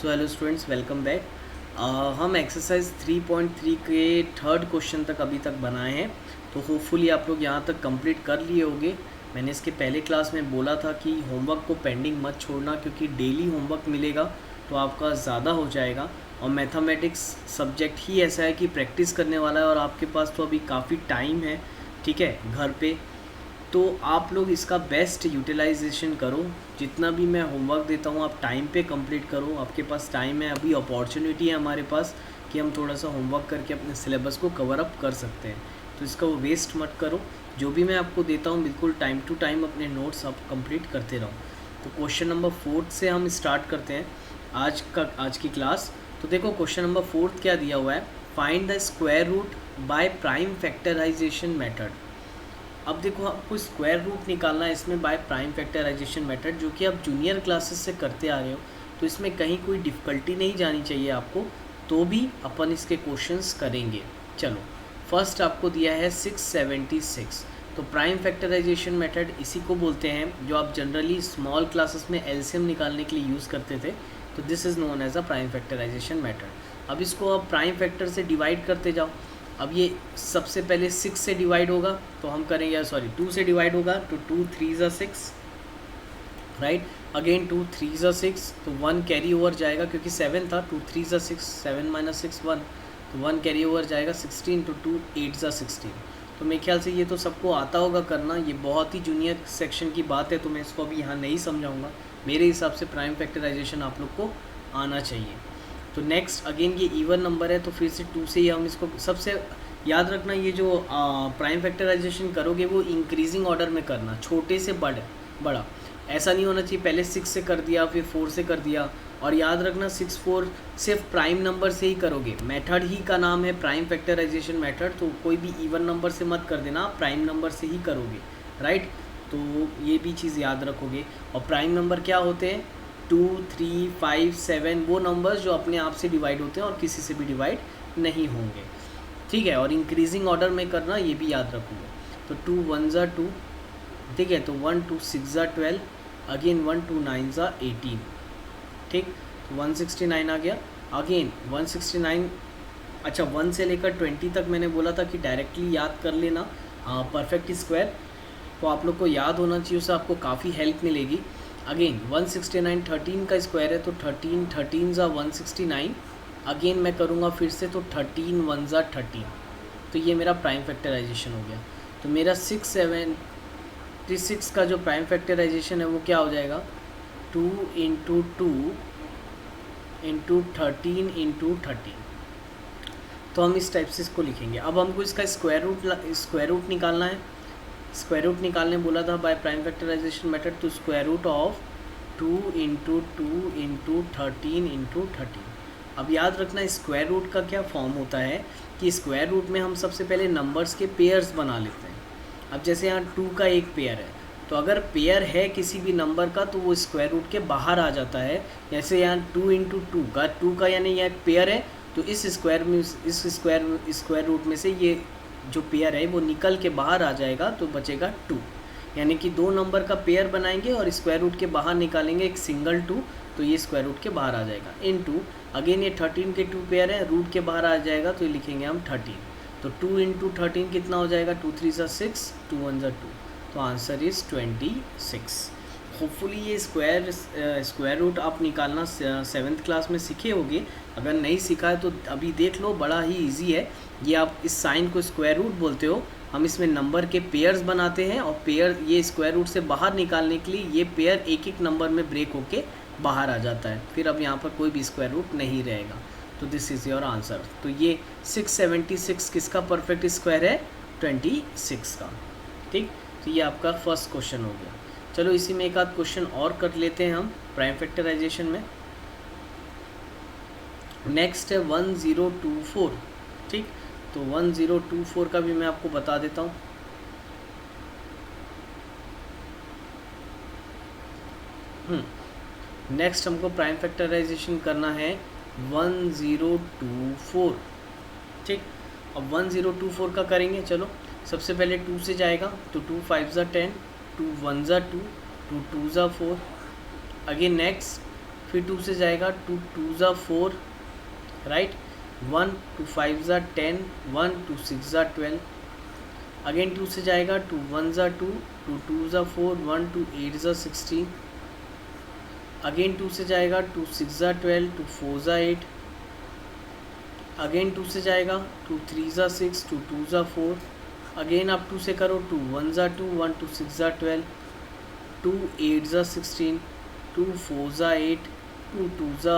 So hello students, welcome back. हम exercise 3.3 के third question तक अभी तक बनाए हैं, तो होपफुली आप लोग यहाँ तक कंप्लीट कर लिए होंगे। मैंने इसके पहले क्लास में बोला था कि होमवर्क को पेंडिंग मत छोड़ना, क्योंकि डेली होमवर्क मिलेगा तो आपका ज़्यादा हो जाएगा। और मैथमेटिक्स सब्जेक्ट ही ऐसा है कि प्रैक्टिस करने वाला है, और आपके पास तो अभी काफ़ी टाइम है, ठीक है, घर पे। तो आप लोग इसका बेस्ट यूटिलाइजेशन करो। जितना भी मैं होमवर्क देता हूँ आप टाइम पे कंप्लीट करो। आपके पास टाइम है, अभी अपॉर्चुनिटी है हमारे पास कि हम थोड़ा सा होमवर्क करके अपने सिलेबस को कवर अप कर सकते हैं, तो इसका वो वेस्ट मत करो। जो भी मैं आपको देता हूँ बिल्कुल टाइम टू टाइम अपने नोट्स आप कंप्लीट करते रहो। तो क्वेश्चन नंबर 4 से हम स्टार्ट करते हैं आज की क्लास। तो देखो क्वेश्चन नंबर 4 क्या दिया हुआ है, find the square root by prime factorization method. अब देखो आपको स्क्वायर रूट निकालना है इसमें बाय प्राइम फैक्टराइजेशन मेथड, जो कि आप जूनियर क्लासेस से करते आ रहे हो, तो इसमें कहीं कोई डिफ़िकल्टी नहीं जानी चाहिए आपको। तो भी अपन इसके क्वेश्चंस करेंगे। चलो, फर्स्ट आपको दिया है 676। तो प्राइम फैक्टराइजेशन मेथड इसी को बोलते हैं जो आप जनरली स्मॉल क्लासेस में एलसीएम निकालने के लिए यूज़ करते थे। तो this is known as a prime factorization method. अब इसको आप प्राइम फैक्टर से डिवाइड करते जाओ। अब ये सबसे पहले 6 से डिवाइड होगा, तो हम करेंगे, सॉरी 2 से डिवाइड होगा, तो 2 3 ज़ा 6, राइट। अगेन 2 3 ज़ा 6, तो 1 कैरी ओवर जाएगा, क्योंकि 7 था। 2 3 ज़ा 6, 7 माइनस 6 1, तो 1 कैरी ओवर जाएगा 16, तो 2 8 ज़ा 16। तो मेरे ख्याल से ये तो सबको आता होगा करना, ये बहुत ही जूनियर सेक्शन की बात है, तो मैं इसको अभी यहाँ नहीं समझाऊँगा। मेरे हिसाब से प्राइम फैक्टराइजेशन आप लोग को आना चाहिए। तो नेक्स्ट अगेन ये इवन नंबर है, तो फिर से 2 से ही हम इसको, सबसे याद रखना ये जो प्राइम फैक्टराइजेशन करोगे वो इंक्रीजिंग ऑर्डर में करना, छोटे से बड़ा। ऐसा नहीं होना चाहिए पहले 6 से कर दिया फिर 4 से कर दिया। और याद रखना 6 4 सिर्फ प्राइम नंबर से ही करोगे, मेथड ही का नाम है प्राइम फैक्टराइजेशन मेथड, तो कोई भी इवन नंबर से मत कर देना, प्राइम नंबर से ही करोगे, राइट। तो ये भी चीज़ याद रखोगे। और प्राइम नंबर क्या होते हैं, 2 3 5 7, वो नंबर्स जो अपने आप से डिवाइड होते हैं और किसी से भी डिवाइड नहीं होंगे, ठीक है। और इंक्रीजिंग ऑर्डर में करना, ये भी याद रखोगे। तो 2 1 ज़ा 2, ठीक है, तो 1 2 6 ज़ा 12, अगेन 1 2 9 ज़ा 18, ठीक। तो 169 आ गया। अगेन 169, अच्छा 1 से लेकर 20 तक मैंने बोला था कि डायरेक्टली याद कर लेना परफेक्ट स्क्वायर, तो आप लोग को याद होना चाहिए, उससे आपको काफ़ी हेल्प मिलेगी। अगेन 169 13 का स्क्वायर है, तो 13 13 ज़ा 169, अगेन मैं करूँगा फिर से, तो 13 1 ज़ा 13, तो ये मेरा प्राइम फैक्टराइजेशन हो गया। तो मेरा 676 का जो प्राइम फैक्टराइजेशन है वो क्या हो जाएगा, 2 इंटू 2 इंटू 13 इंटू 13। तो हम इस टाइप से इसको लिखेंगे। अब हमको इसका स्क्वायर रूट निकालना है। स्क्वायर रूट निकालने बोला था बाय प्राइम फैक्टराइजेशन मेथड, तो square root of 2 into 2 into 13 into 13। अब याद रखना स्क्वायर रूट का क्या फॉर्म होता है कि स्क्वायर रूट में हम सबसे पहले नंबर्स के पेयर्स बना लेते हैं। अब जैसे यहाँ 2 का एक पेयर है, तो अगर पेयर है किसी भी नंबर का तो वो स्क्वायर रूट के बाहर आ जाता है। जैसे यहाँ 2 इंटू 2 का यानी यह एक पेयर है, तो इस स्क्वायर रूट में से ये जो पेयर है वो निकल के बाहर आ जाएगा, तो बचेगा 2। यानी कि दो नंबर का पेयर बनाएंगे और स्क्वायर रूट के बाहर निकालेंगे एक सिंगल 2, तो ये स्क्वायर रूट के बाहर आ जाएगा। इनटू अगेन ये 13 के 2 पेयर है, रूट के बाहर आ जाएगा, तो ये लिखेंगे हम 13। तो 2 इंटू 13 कितना हो जाएगा, 2 3 ज़ा 6, 2 1 ज़ा 2, तो आंसर इज़ 26। होपफुली ये स्क्वायर रूट आप निकालना 7th क्लास में सीखे होगे। अगर नहीं सीखा है तो अभी देख लो, बड़ा ही इजी है। ये आप इस साइन को स्क्वायर रूट बोलते हो, हम इसमें नंबर के पेयर्स बनाते हैं, और पेयर ये स्क्वायर रूट से बाहर निकालने के लिए ये पेयर एक एक नंबर में ब्रेक होके बाहर आ जाता है, फिर अब यहाँ पर कोई भी स्क्वायर रूट नहीं रहेगा। तो दिस इज़ योर आंसर। तो ये 676 किसका परफेक्ट स्क्वायर है, 26 का, ठीक। तो ये आपका फर्स्ट क्वेश्चन हो गया। चलो इसी में एक आध क्वेश्चन और कर लेते हैं हम प्राइम फैक्टराइजेशन में। नेक्स्ट है 1024, ठीक। तो 1024 का भी मैं आपको बता देता हूँ। नेक्स्ट हमको प्राइम फैक्टराइजेशन करना है 1024, ठीक। अब 1024 का करेंगे। चलो सबसे पहले 2 से जाएगा, तो 2 5 ज़ा 10, 2 1 ज़ा 2, 2 2 ज़ा 4, अगेन नेक्स्ट फिर 2 से जाएगा 2 2 ज़ा 4, राइट, 1 2 5 ज़ा 10, 1 2 6 ज़ा 12, अगेन 2 से जाएगा 2 1 ज़ा 2, 2 2 ज़ा 4, 1 2 8 ज़ा 16, अगेन 2 से जाएगा 2 6 ज़ा 12, 2 4 ज़ा 8, अगेन 2 से जाएगा 2 3 ज़ा 6, 2 2 ज़ा 4, अगेन आप 2 से करो 2 1 ज़ा 2, 1 2 6 ज़ा 12, 2 8 ज़ा 16, 2 4 ज़ा 8, 2 2 ज़ा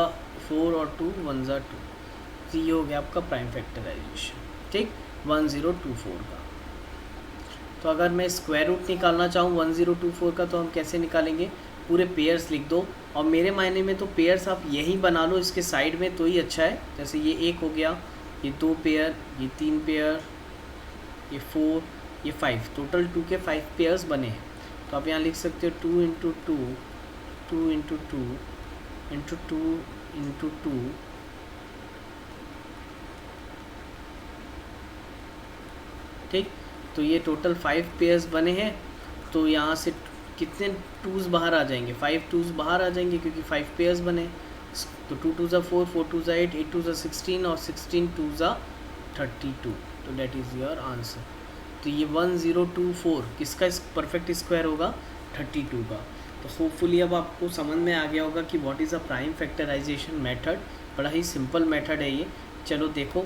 4 और 2 1 ज़ा 2। तो ये हो गया आपका प्राइम फैक्टराइजेशन, ठीक, 1024 का। तो अगर मैं स्क्वायर रूट निकालना चाहूँ 1024 का तो हम कैसे निकालेंगे, पूरे पेयर्स लिख दो, और मेरे मायने में तो पेयर्स आप यही बना लो इसके साइड में तो ही अच्छा है। जैसे ये 1 हो गया, ये 2 पेयर, ये 3 पेयर, ये 4, ये 5, टोटल 2 के 5 पेयर्स बने हैं। तो आप यहाँ लिख सकते हो 2 इंटू 2, 2 इंटू 2 इंटू 2 इंटू 2, ठीक। तो ये टोटल 5 पेयर्स बने हैं। तो यहाँ से कितने 2s बाहर आ जाएंगे, 5 2s बाहर आ जाएंगे क्योंकि 5 पेयर्स बने। तो 2 2 ज़ा 4, 4 2 ज़ा 8, 8 2 ज़ा 16 और 16 2 ज़ा 32। तो डेट इज़ योर आंसर। तो ये 1024 किसका परफेक्ट स्क्वायर होगा, 32 का। तो होपफुली अब आपको समझ में आ गया होगा कि what is a prime factorization method. बड़ा ही सिंपल मेथड है ये। चलो देखो,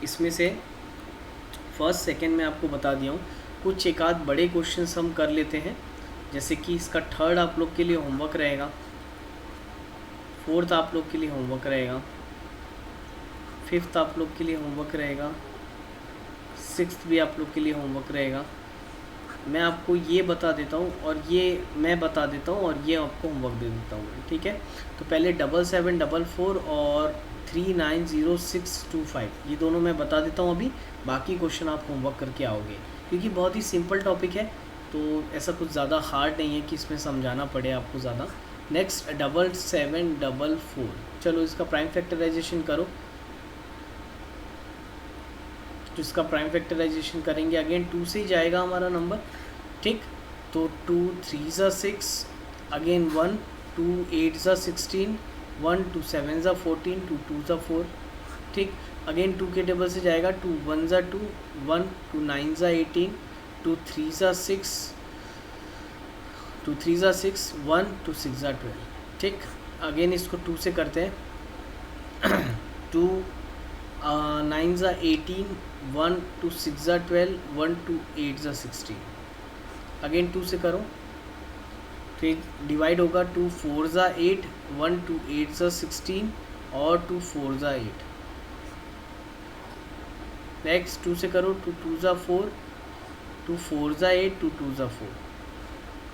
इसमें से फर्स्ट सेकंड में आपको बता दिया हूँ, कुछ एक आध बड़े क्वेश्चंस हम कर लेते हैं। जैसे कि इसका थर्ड आप लोग के लिए होमवर्क रहेगा, फोर्थ आप लोग के लिए होमवर्क रहेगा, फिफ्थ आप लोग के लिए होमवर्क रहेगा, सिक्स्थ भी आप लोग के लिए होमवर्क रहेगा। मैं आपको ये बता देता हूँ और ये मैं बता देता हूँ और ये आपको होमवर्क दे देता हूँ, ठीक है। तो पहले 7744 और 390625 ये दोनों मैं बता देता हूँ अभी, बाकी क्वेश्चन आप होमवर्क करके आओगे क्योंकि बहुत ही सिंपल टॉपिक है। तो ऐसा कुछ ज़्यादा हार्ड नहीं है कि इसमें समझाना पड़े आपको ज़्यादा। नेक्स्ट 7744, चलो इसका प्राइम फैक्टराइजेशन करो। तो इसका प्राइम फैक्टराइजेशन करेंगे, अगेन 2 से ही जाएगा हमारा नंबर, ठीक। तो 2 3 ज़ा 6, अगेन 1 2 8 ज़ा 16, 1 2 7 ज़ा 14, 2 2 ज़ा 4, ठीक। अगेन 2 के टेबल से जाएगा 2 1 ज़ा 2, 1 2 9 ज़ा 18, 2 3 ज़ा 6, 2 3 ज़ा 6, 1 2 6 ज़ा 12, ठीक। अगेन इसको 2 से करते हैं 2 9 ज़ा 18, 1 2 6 ज़ा 12, 1 2 8 ज़ा 16, अगेन 2 से करो, फिर डिवाइड होगा 2 4 ज़ा 8, 1 2 8 ज़ा 16 और 2 4 ज़ा 8। नेक्स्ट 2 से करो, 2 2 ज़ा 4, 2 4 ज़ा 8, 2 2 ज़ा 4।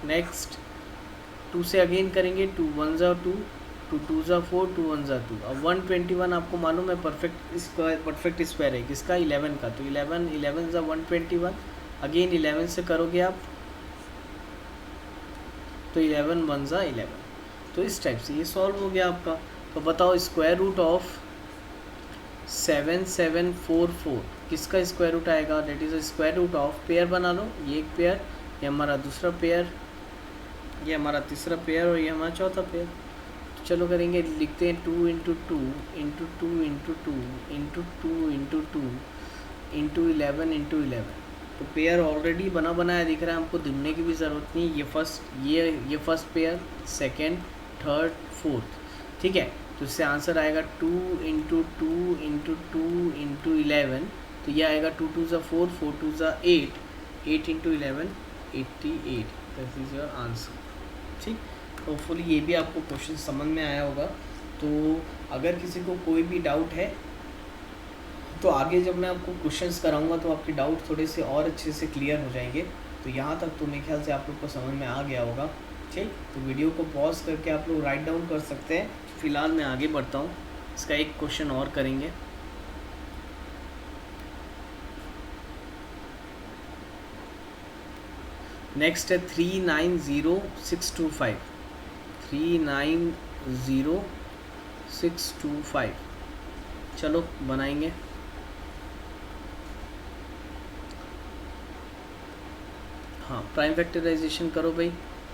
नेक्स्ट 2 से अगेन करेंगे, 2 1 ज़ा 2, 2 2 ज़ा 4, 2 1 ज़ा 2। अब 121 आपको मालूम है परफेक्ट स्क्वायर है किसका, 11 का। तो 11 ज़ा 121, अगेन 11 से करोगे आप तो 11 1 ज़ा 11। तो इस टाइप से ये सॉल्व हो गया आपका। तो बताओ स्क्वायर रूट ऑफ 7744 किसका स्क्वायर रूट आएगा, that is square root of, pair बना लो, ये एक पेयर, ये हमारा दूसरा पेयर, ये हमारा तीसरा पेयर और ये हमारा चौथा पेयर। तो चलो करेंगे, लिखते हैं 2 into 2 into 2 into 2 into 2 into 2 into 11 into 11। तो पेयर ऑलरेडी बना बनाया दिख रहा है, हमको ढूंढने की भी ज़रूरत नहीं। ये first pair, second, third, fourth, ठीक है। तो इससे आंसर आएगा 2 इंटू 2 इंटू 2 इंटू 11। तो ये आएगा 2 2 ज़ा 4, 4 2 ज़ा 8, 8 into 11 88। That is your answer, ठीक। होपफुली ये भी आपको क्वेश्चन समझ में आया होगा। तो अगर किसी को कोई भी डाउट है तो आगे जब मैं आपको क्वेश्चंस कराऊंगा तो आपके डाउट थोड़े से और अच्छे से क्लियर हो जाएंगे। तो यहाँ तक तो मेरे ख्याल से आप लोग को समझ में आ गया होगा, ठीक। तो वीडियो को पॉज करके आप लोग राइट डाउन कर सकते हैं। फ़िलहाल मैं आगे बढ़ता हूँ, इसका एक क्वेश्चन और करेंगे। नेक्स्ट है 390625, 390625। चलो बनाएंगे। हाँ, प्राइम फैक्टराइजेशन करो भाई।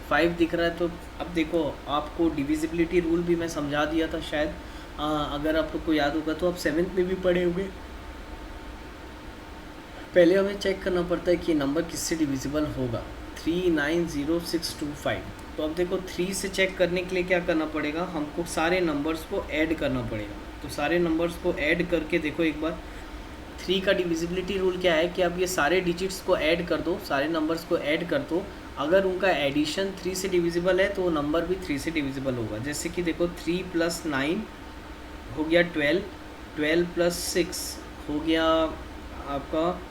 5 दिख रहा है। तो अब देखो, आपको डिविजिबिलिटी रूल भी मैं समझा दिया था शायद, अगर आप लोग को याद होगा तो आप 7th में भी पढ़े होंगे। पहले हमें चेक करना पड़ता है कि नंबर किससे डिविजिबल होगा। 390625। तो अब देखो 3 से चेक करने के लिए क्या करना पड़ेगा, हमको सारे नंबर्स को ऐड करना पड़ेगा। तो सारे नंबर्स को ऐड करके देखो एक बार, 3 का डिविजिबिलिटी रूल क्या है कि आप ये सारे डिजिट्स को ऐड कर दो, सारे नंबर्स को ऐड कर दो। अगर उनका एडिशन 3 से डिविजिबल है तो वो नंबर भी 3 से डिविजिबल होगा। जैसे कि देखो 3 + 9 हो गया 12, 12 + 6 हो गया आपका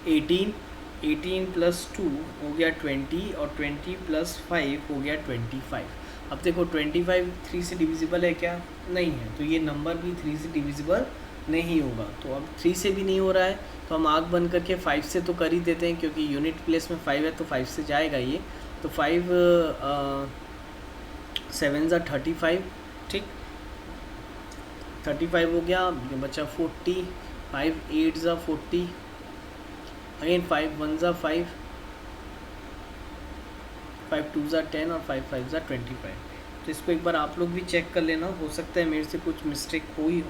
18, 18 + 2 हो गया 20 और 20 + 5 हो गया 25। अब देखो 25 3 से डिविजिबल है क्या? नहीं है, तो ये नंबर भी 3 से डिविजिबल नहीं होगा। तो अब 3 से भी नहीं हो रहा है तो हम आँख बंद करके 5 से तो कर ही देते हैं, क्योंकि यूनिट प्लेस में 5 है तो 5 से जाएगा ये। तो 5 7 × 35, ठीक, 35 हो गया, बचा 40, 5 8 × 40, अगेन 5 1 × 5, 5 2 × 10 और 5 5 × 25। तो इसको एक बार आप लोग भी चेक कर लेना, हो सकता है मेरे से कुछ मिस्टेक होए,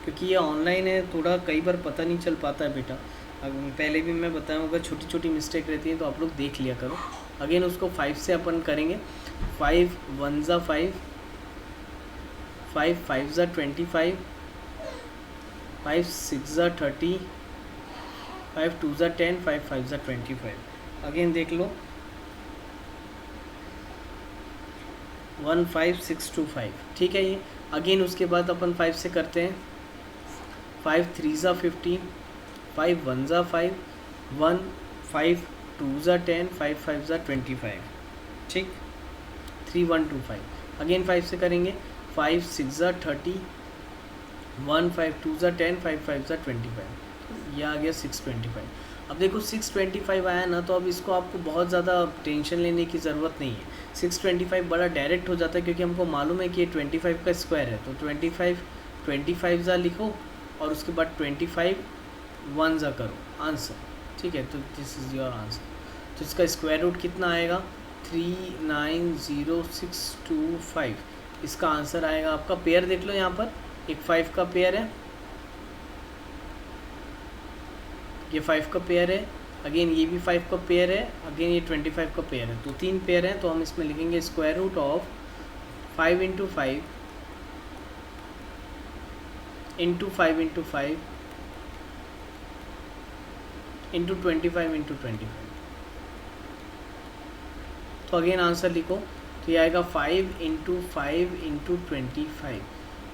क्योंकि ये ऑनलाइन है, थोड़ा कई बार पता नहीं चल पाता है बेटा। पहले भी मैं बताया होगा, छोटी छोटी मिस्टेक रहती है तो आप लोग देख लिया करो। अगेन उसको 5 से अपन करेंगे। 5 1 × 5, 5 5 × 25, 5 6 × 30, 5 2 × 10, 5 5 × 25। अगेन देख लो 15625, ठीक है ये। अगेन उसके बाद अपन 5 से करते हैं। 5 3 × 15, 5 1 × 5, 1 5 2 × 10, 5 5 × 25, ठीक, 3 1 2 5। अगेन 5 से करेंगे। 5 6 × 30, 1 5 2 × 10, 5 5 × 25, यह आ गया 625। अब देखो 625 आया ना, तो अब इसको आपको बहुत ज़्यादा टेंशन लेने की ज़रूरत नहीं है। 625 बड़ा डायरेक्ट हो जाता है, क्योंकि हमको मालूम है कि ये 25 का स्क्वायर है। तो 25 ज़ा लिखो और उसके बाद 25 1 ज़ा करो, आंसर, ठीक है। तो दिस इज़ योर आंसर। तो इसका स्क्वायर रूट कितना आएगा? 390625। इसका आंसर आएगा आपका, पेयर देख लो यहाँ पर, एक 5 का पेयर है, ये 5 का पेयर है, अगेन ये भी 5 का पेयर है, अगेन ये 25 का पेयर है। तो 3 पेयर हैं। तो हम इसमें लिखेंगे स्क्वायर रूट ऑफ 5 × 5 × 5 × 5 × 25 × 25। तो अगेन आंसर लिखो, तो ये आएगा 5 × 5 × 25।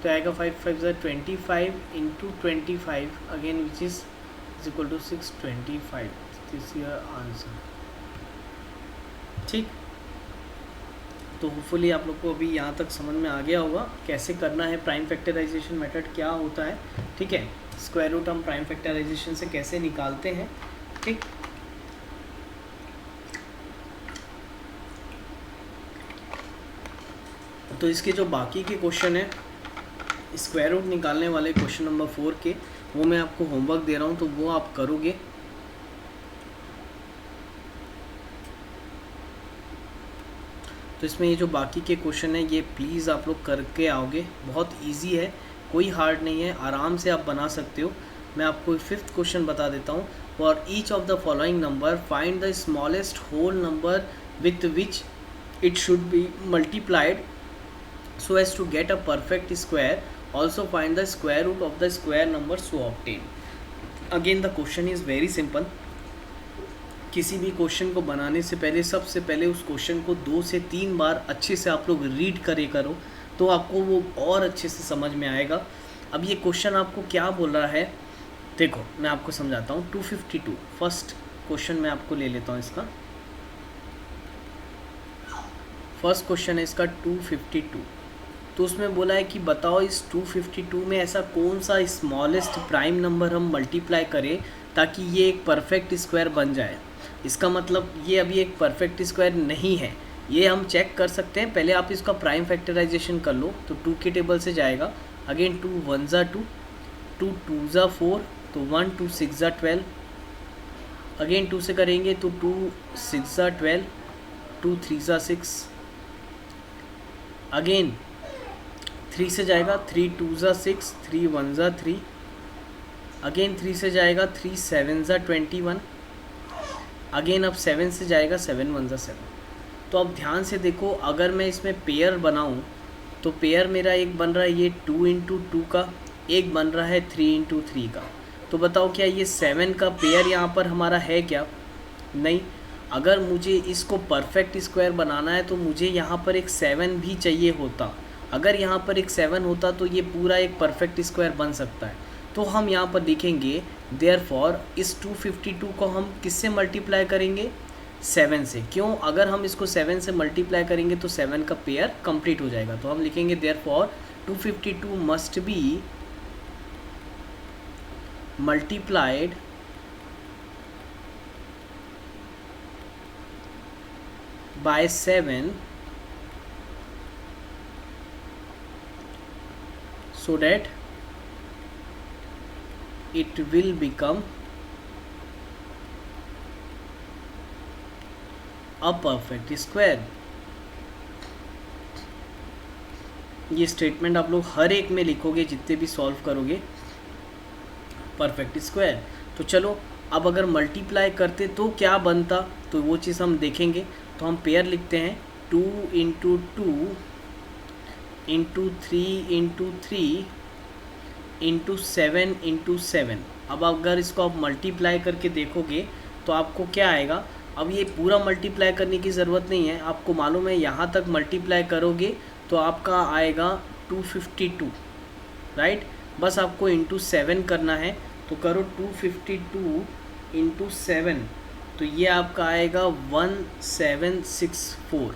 तो आएगा 5 5 × 25 × 25, again which is equal to 625। This your answer, ठीक। तो होपफुली आप लोग को अभी यहाँ तक समझ में आ गया होगा कैसे करना है, प्राइम फैक्टराइजेशन मेथड क्या होता है, ठीक है। स्क्वायर रूट हम प्राइम फैक्टराइजेशन से कैसे निकालते हैं, ठीक। तो इसके जो बाकी के क्वेश्चन है, स्क्वायर रूट निकालने वाले क्वेश्चन नंबर 4 के, वो मैं आपको होमवर्क दे रहा हूँ, तो वो आप करोगे। तो इसमें ये जो बाकी के क्वेश्चन है, ये प्लीज़ आप लोग करके आओगे। बहुत इजी है, कोई हार्ड नहीं है, आराम से आप बना सकते हो। मैं आपको 5th क्वेश्चन बता देता हूँ। For each of the following number find the smallest whole number with which it should be multiplied so as to get a perfect square. Also find the square root of the square number so obtained. Again the question is very simple. किसी भी question को बनाने से पहले सबसे पहले उस question को 2 से 3 बार अच्छे से आप लोग रीड करे करो, तो आपको वो और अच्छे से समझ में आएगा। अब ये क्वेश्चन आपको क्या बोल रहा है, देखो मैं आपको समझाता हूँ। 252 फर्स्ट क्वेश्चन मैं आपको ले लेता हूँ। इसका फर्स्ट क्वेश्चन है इसका 252। तो उसमें बोला है कि बताओ इस 252 में ऐसा कौन सा स्मॉलेस्ट प्राइम नंबर हम मल्टीप्लाई करें ताकि ये एक परफेक्ट स्क्वायर बन जाए। इसका मतलब ये अभी एक परफेक्ट स्क्वायर नहीं है, ये हम चेक कर सकते हैं। पहले आप इसका प्राइम फैक्टराइजेशन कर लो, तो 2 के टेबल से जाएगा। अगेन 2 1 ज़ा 2, 2 2 ज़ा 4, तो 1 2 6 ज़ा 12। अगेन 2 से करेंगे तो 2 6 ज़ा 12, 2 3 ज़ा 6, अगेन 3 से जाएगा 3 2 ज़ा 6, 3 1 ज़ा 3, अगेन 3 से जाएगा 3 7 ज़ा 21, अगेन अब 7 से जाएगा 7 1 ज़ा 7। तो अब ध्यान से देखो, अगर मैं इसमें पेयर बनाऊं तो पेयर मेरा एक बन रहा है ये 2 इंटू 2 का, एक बन रहा है 3 इंटू 3 का। तो बताओ क्या ये 7 का पेयर यहाँ पर हमारा है क्या? नहीं। अगर मुझे इसको परफेक्ट स्क्वायर बनाना है तो मुझे यहाँ पर एक 7 भी चाहिए होता। अगर यहाँ पर एक 7 होता तो ये पूरा एक परफेक्ट स्क्वायर बन सकता है। तो हम यहाँ पर लिखेंगे देयरफॉर इस 252 को हम किससे मल्टीप्लाई करेंगे? 7 से। क्यों? अगर हम इसको 7 से मल्टीप्लाई करेंगे तो 7 का पेयर कंप्लीट हो जाएगा। तो हम लिखेंगे therefore 252 must be multiplied by 7 so that it will become a perfect square। ये स्टेटमेंट आप लोग हर एक में लिखोगे जितने भी सॉल्व करोगे, परफेक्ट स्क्वायर। तो चलो अब अगर मल्टीप्लाई करते तो क्या बनता, तो वो चीज़ हम देखेंगे। तो हम पेयर लिखते हैं 2 into 2 into 3 into 3 into 7 into 7। अब अगर इसको आप मल्टीप्लाई करके देखोगे तो आपको क्या आएगा? अब ये पूरा मल्टीप्लाई करने की ज़रूरत नहीं है, आपको मालूम है यहाँ तक मल्टीप्लाई करोगे तो आपका आएगा 252, राइट। बस आपको इंटू 7 करना है, तो करो 252 इंटू 7, तो ये आपका आएगा 1764,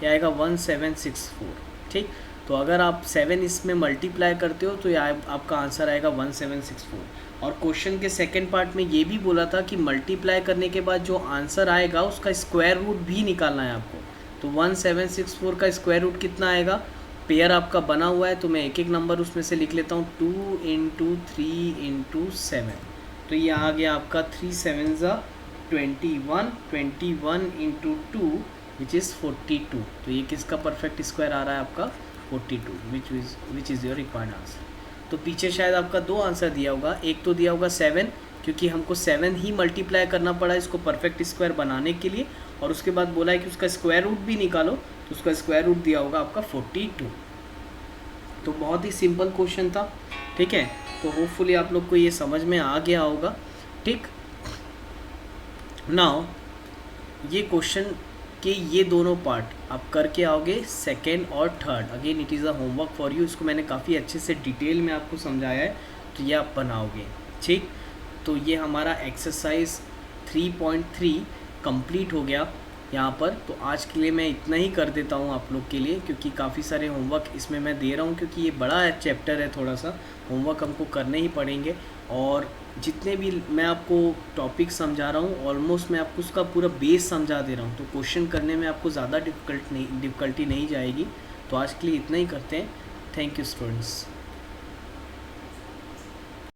ये आएगा 1764, ठीक। तो अगर आप 7 इसमें मल्टीप्लाई करते हो तो ये आपका आंसर आएगा 1764। और क्वेश्चन के सेकंड पार्ट में ये भी बोला था कि मल्टीप्लाई करने के बाद जो आंसर आएगा उसका स्क्वायर रूट भी निकालना है आपको। तो 1764 का स्क्वायर रूट कितना आएगा? पेयर आपका बना हुआ है तो मैं एक एक नंबर उसमें से लिख लेता हूँ, 2 इंटू 3 इंटू 7। तो ये आ गया आपका 3 7 ज़ा 21, 21 इंटू 2 विच इज़ 42। तो ये किसका परफेक्ट स्क्वायर आ रहा है? आपका 42, which is your required answer. तो पीछे शायद आपका दो आंसर दिया होगा, एक तो दिया होगा 7, क्योंकि हमको 7 ही मल्टीप्लाई करना पड़ा इसको परफेक्ट स्क्वायर बनाने के लिए, और उसके बाद बोला है कि उसका स्क्वायर रूट भी निकालो, तो उसका स्क्वायर रूट दिया होगा आपका 42। तो बहुत ही सिंपल क्वेश्चन था, ठीक है। तो होपफुली आप लोग को ये समझ में आ गया होगा, ठीक। नाउ ये क्वेश्चन के ये दोनों पार्ट आप करके आओगे, सेकेंड और third. Again it is a homework for you. इसको मैंने काफ़ी अच्छे से डिटेल में आपको समझाया है, तो ये आप बनाओगे, ठीक। तो ये हमारा एक्सरसाइज 3.3 कंप्लीट हो गया यहाँ पर। तो आज के लिए मैं इतना ही कर देता हूँ आप लोग के लिए, क्योंकि काफ़ी सारे होमवर्क इसमें मैं दे रहा हूँ, क्योंकि ये बड़ा चैप्टर है, थोड़ा सा होमवर्क हमको करने ही पड़ेंगे। और जितने भी मैं आपको टॉपिक समझा रहा हूँ ऑलमोस्ट मैं आपको उसका पूरा बेस समझा दे रहा हूँ, तो क्वेश्चन करने में आपको ज़्यादा डिफ़िकल्टी नहीं जाएगी। तो आज के लिए इतना ही करते हैं। Thank you students.